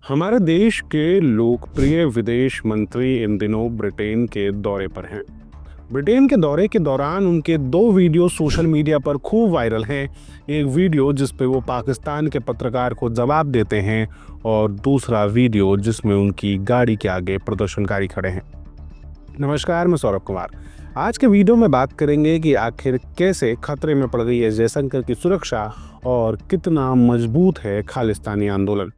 हमारे देश के लोकप्रिय विदेश मंत्री इन दिनों ब्रिटेन के दौरे पर हैं। ब्रिटेन के दौरे के दौरान उनके दो वीडियो सोशल मीडिया पर खूब वायरल हैं। एक वीडियो जिस पे वो पाकिस्तान के पत्रकार को जवाब देते हैं और दूसरा वीडियो जिसमें उनकी गाड़ी के आगे प्रदर्शनकारी खड़े हैं। नमस्कार, मैं सौरभ कुमार। आज के वीडियो में बात करेंगे कि आखिर कैसे खतरे में पड़ गई है जयशंकर की सुरक्षा और कितना मजबूत है खालिस्तानी आंदोलन।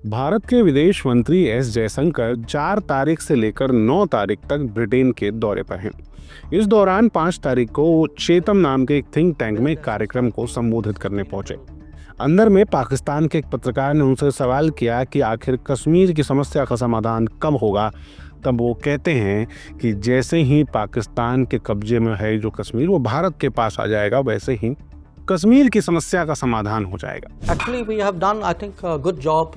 भारत के विदेश मंत्री एस जयशंकर 4 तारीख से लेकर 9 तारीख तक ब्रिटेन के दौरे पर हैं। इस दौरान 5 तारीख को वो चेतम नाम के एक थिंक टैंक में कार्यक्रम को संबोधित करने पहुंचे। अंदर में पाकिस्तान के एक पत्रकार ने उनसे सवाल किया कि आखिर कश्मीर की समस्या का समाधान कब होगा। तब वो कहते हैं कि जैसे ही पाकिस्तान के कब्जे में है जो कश्मीर वो भारत के पास आ जाएगा, वैसे ही कश्मीर की समस्या का समाधान हो जाएगा। Actually, we have done, I think, a good job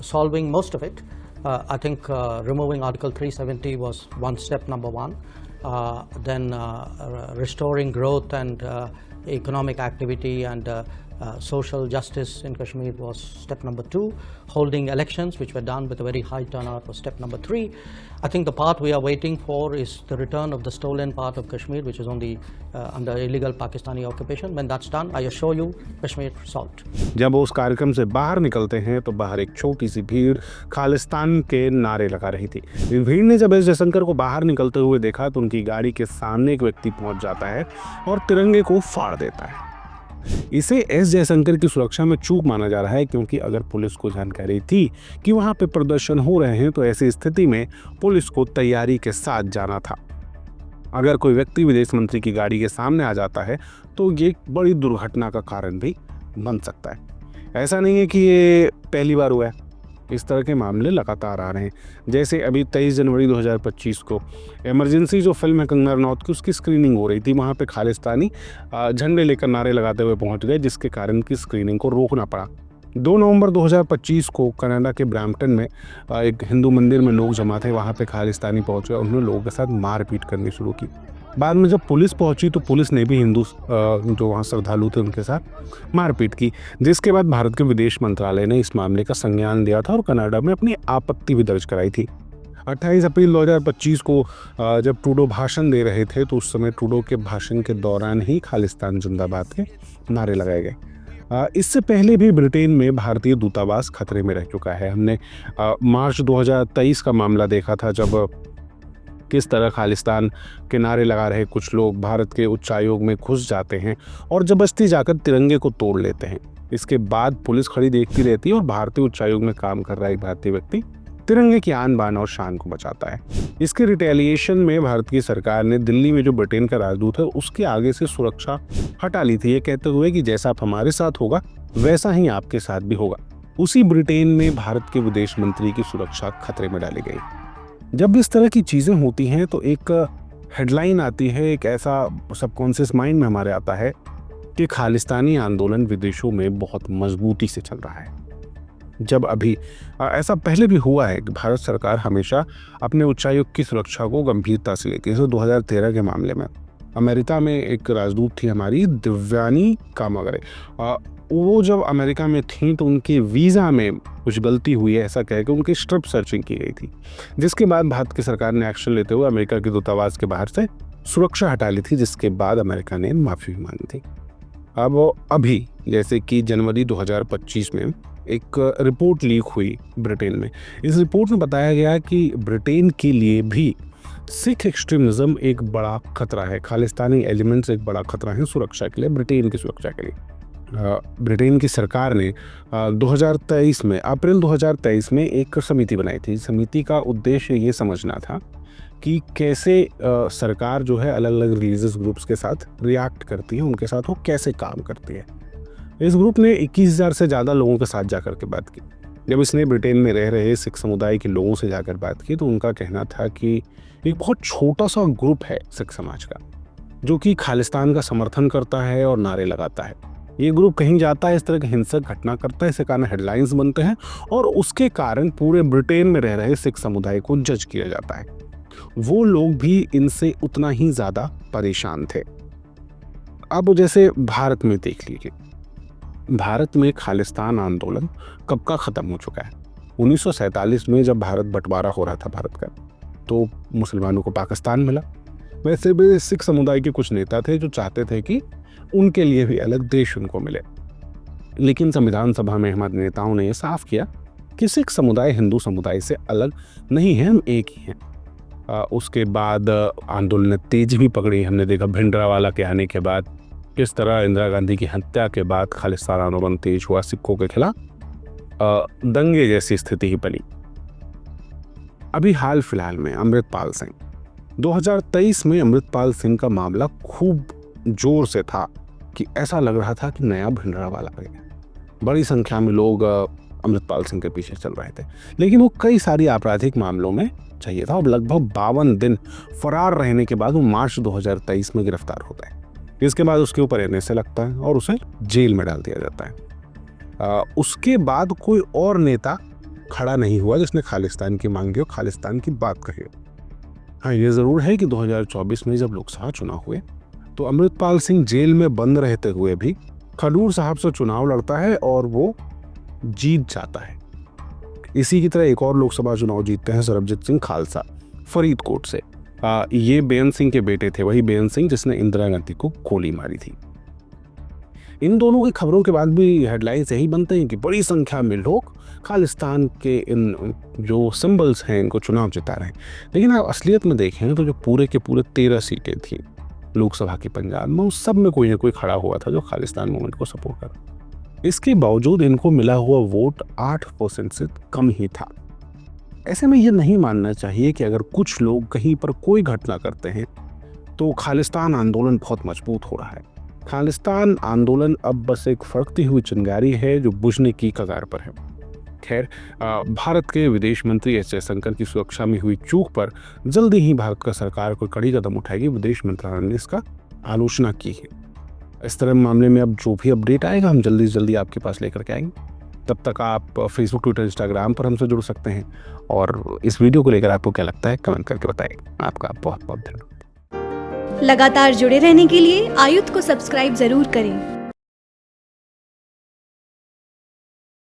solving most of it. I think removing Article 370 was one step, number one. Then restoring growth and economic activity and social justice in Kashmir was step number 2. Holding elections, which were done with a very high turnout, was step number 3. I think the part we are waiting for is the return of the stolen part of Kashmir, which is on the under illegal Pakistani occupation. When that's done, I assure you, Kashmir solved. जब वो उस कार्यक्रम से बाहर निकलते हैं तो बाहर एक छोटी सी भीड़ खालिस्तान के नारे लगा रही थी। इस भीड़ ने जब एस जयशंकर को बाहर निकलते हुए देखा तो उनकी गाड़ी के सामने एक व्यक्ति पहुंच जाता है और तिरंगे को फाड़ देता है। इसे एस जयशंकर की सुरक्षा में चूक माना जा रहा है, क्योंकि अगर पुलिस को जानकारी थी कि वहां पे प्रदर्शन हो रहे हैं तो ऐसी स्थिति में पुलिस को तैयारी के साथ जाना था। अगर कोई व्यक्ति विदेश मंत्री की गाड़ी के सामने आ जाता है तो ये बड़ी दुर्घटना का कारण भी बन सकता है। ऐसा नहीं है कि ये पहली बार हुआ है, इस तरह के मामले लगातार आ रहे हैं। जैसे अभी 23 जनवरी 2025 को इमरजेंसी जो फिल्म है कंगना रनौत की, उसकी स्क्रीनिंग हो रही थी। वहाँ पे खालिस्तानी झंडे लेकर नारे लगाते हुए पहुँच गए, जिसके कारण की स्क्रीनिंग को रोकना पड़ा। 2 नवंबर 2025 को कनाडा के ब्रैम्पटन में एक हिंदू मंदिर में लोग जमा थे। वहाँ पे खालिस्तानी पहुँचे, उन्होंने लोगों के साथ मारपीट करनी शुरू की। बाद में जब पुलिस पहुंची तो पुलिस ने भी हिंदू जो वहाँ श्रद्धालु थे उनके साथ मारपीट की, जिसके बाद भारत के विदेश मंत्रालय ने इस मामले का संज्ञान लिया था और कनाडा में अपनी आपत्ति भी दर्ज कराई थी। 28 अप्रैल 2025 को जब ट्रूडो भाषण दे रहे थे तो उस समय ट्रूडो के भाषण के दौरान ही खालिस्तान जिंदाबाद के नारे लगाए गए। इससे पहले भी ब्रिटेन में भारतीय दूतावास खतरे में रह चुका है। हमने मार्च 2023 का मामला देखा था, जब किस तरह खालिस्तान के नारे लगा रहे कुछ लोग भारत के उच्चायोग में घुस जाते हैं और जबरदस्ती जाकर तिरंगे को तोड़ लेते हैं। इसके बाद पुलिस खड़ी देखती रहती है और भारतीय उच्चायोग में काम कर रहा एक भारतीय व्यक्ति तिरंगे की आन बान और शान को बचाता है। इसके रिटेलिएशन में भारत की सरकार ने दिल्ली में जो ब्रिटेन का राजदूत है उसके आगे से सुरक्षा हटा ली थी, ये कहते हुए कि जैसा आप हमारे साथ होगा वैसा ही आपके साथ भी होगा। उसी ब्रिटेन में भारत के विदेश मंत्री की सुरक्षा खतरे में डाली गई। जब इस तरह की चीज़ें होती हैं तो एक हेडलाइन आती है, एक ऐसा सबकॉन्शियस माइंड में हमारे आता है कि खालिस्तानी आंदोलन विदेशों में बहुत मजबूती से चल रहा है। जब अभी ऐसा पहले भी हुआ है कि भारत सरकार हमेशा अपने उच्चायुक्त की सुरक्षा को गंभीरता से लेती है। जैसे 2013 के मामले में अमेरिका में एक राजदूत थी हमारी दिव्यानी कामागरे, वो जब अमेरिका में थी तो उनके वीज़ा में कुछ गलती हुई है ऐसा कह के उनकी स्ट्रिप सर्चिंग की गई थी, जिसके बाद भारत की सरकार ने एक्शन लेते हुए अमेरिका के दूतावास के बाहर से सुरक्षा हटा ली थी, जिसके बाद अमेरिका ने माफ़ी मांगी थी। अब अभी जैसे कि जनवरी 2025 में एक रिपोर्ट लीक हुई ब्रिटेन में। इस रिपोर्ट में बताया गया कि ब्रिटेन के लिए भी सिख एक्सट्रीमिज्म एक बड़ा खतरा है, खालिस्तानी एलिमेंट्स एक बड़ा खतरा है सुरक्षा के लिए, ब्रिटेन की सुरक्षा के लिए। ब्रिटेन की सरकार ने 2023 में अप्रैल 2023 में एक समिति बनाई थी। समिति का उद्देश्य ये समझना था कि कैसे सरकार जो है अलग अलग रिलीजियस ग्रुप्स के साथ रिएक्ट करती है, उनके साथ वो कैसे काम करती है। इस ग्रुप ने 21,000 से ज़्यादा लोगों के साथ जाकर के बात की। जब इसने ब्रिटेन में रह रहे सिख समुदाय के लोगों से जाकर बात की तो उनका कहना था कि एक बहुत छोटा सा ग्रुप है सिख समाज का जो कि खालिस्तान का समर्थन करता है और नारे लगाता है। ये ग्रुप कहीं जाता है, इस तरह की हिंसक घटना करता है, इसके कारण हेडलाइंस बनते हैं और उसके कारण पूरे ब्रिटेन में रह रहे सिख समुदाय को जज किया जाता है। वो लोग भी इनसे उतना ही ज़्यादा परेशान थे। अब जैसे भारत में देख लीजिए, भारत में खालिस्तान आंदोलन कब का ख़त्म हो चुका है। 1947 में जब भारत बंटवारा हो रहा था भारत का, तो मुसलमानों को पाकिस्तान मिला। वैसे भी सिख समुदाय के कुछ नेता थे जो चाहते थे कि उनके लिए भी अलग देश उनको मिले, लेकिन संविधान सभा में हमारे नेताओं ने यह साफ किया कि सिख समुदाय हिंदू समुदाय से अलग नहीं है, हम एक ही हैं। उसके बाद आंदोलन तेज भी पकड़ी। हमने देखा भिंडरावाला के आने के बाद किस तरह इंदिरा गांधी की हत्या के बाद खालिस्तान आंदोलन तेज हुआ, सिखों के खिलाफ दंगे जैसी स्थिति ही बनी। अभी हाल फिलहाल में अमृतपाल सिंह, 2023 में अमृतपाल सिंह का मामला खूब जोर से था कि ऐसा लग रहा था कि नया भिंडरावाला आ गया। बड़ी संख्या में लोग अमृतपाल सिंह के पीछे चल रहे थे, लेकिन वो कई सारी आपराधिक मामलों में चाहिए था और लगभग 52 दिन फरार रहने के बाद वो मार्च 2023 में गिरफ्तार होता है। इसके बाद उसके ऊपर NSA लगता है और उसे जेल में डाल दिया जाता है। उसके बाद कोई और नेता खड़ा नहीं हुआ जिसने खालिस्तान की मांगी और खालिस्तान की बात कही। हाँ, ये ज़रूर है कि 2024 में जब लोकसभा चुनाव हुए तो अमृतपाल सिंह जेल में बंद रहते हुए भी खडूर साहब से चुनाव लड़ता है और वो जीत जाता है। इसी की तरह एक और लोकसभा चुनाव जीतते हैं सरबजीत सिंह खालसा फरीदकोट से। ये बेअंत सिंह के बेटे थे, वही बेअंत सिंह जिसने इंदिरा गांधी को गोली मारी थी। इन दोनों की खबरों के बाद भी हेडलाइंस यही बनते हैं कि बड़ी संख्या में लोग खालिस्तान के इन जो सिंबल्स हैं इनको चुनाव जिता रहे हैं। लेकिन आप असलियत में देखें तो जो पूरे के पूरे 13 सीटें थी लोकसभा की पंजाब में, उस सब में कोई ना कोई खड़ा हुआ था जो खालिस्तान मूवमेंट को सपोर्ट कर। इसके बावजूद इनको मिला हुआ वोट 8% से कम ही था। ऐसे में यह नहीं मानना चाहिए कि अगर कुछ लोग कहीं पर कोई घटना करते हैं तो खालिस्तान आंदोलन बहुत मजबूत हो रहा है। खालिस्तान आंदोलन अब बस एक फड़कती हुई चिंगारी है जो बुझने की कगार पर है। खैर, भारत के विदेश मंत्री एस जयशंकर की सुरक्षा में हुई चूक पर जल्दी ही भारत का सरकार कोई कड़ी कदम उठाएगी। विदेश मंत्रालय ने इसका आलोचना की है। इस तरह मामले में अब जो भी अपडेट आएगा हम जल्दी से जल्दी आपके पास लेकर के आएंगे। तब तक आप फेसबुक, ट्विटर, इंस्टाग्राम पर हमसे जुड़ सकते हैं और इस वीडियो को लेकर आपको क्या लगता है कमेंट करके बताएं। आपका बहुत बहुत धन्यवाद। लगातार जुड़े रहने के लिए आयुध को सब्सक्राइब जरूर करें।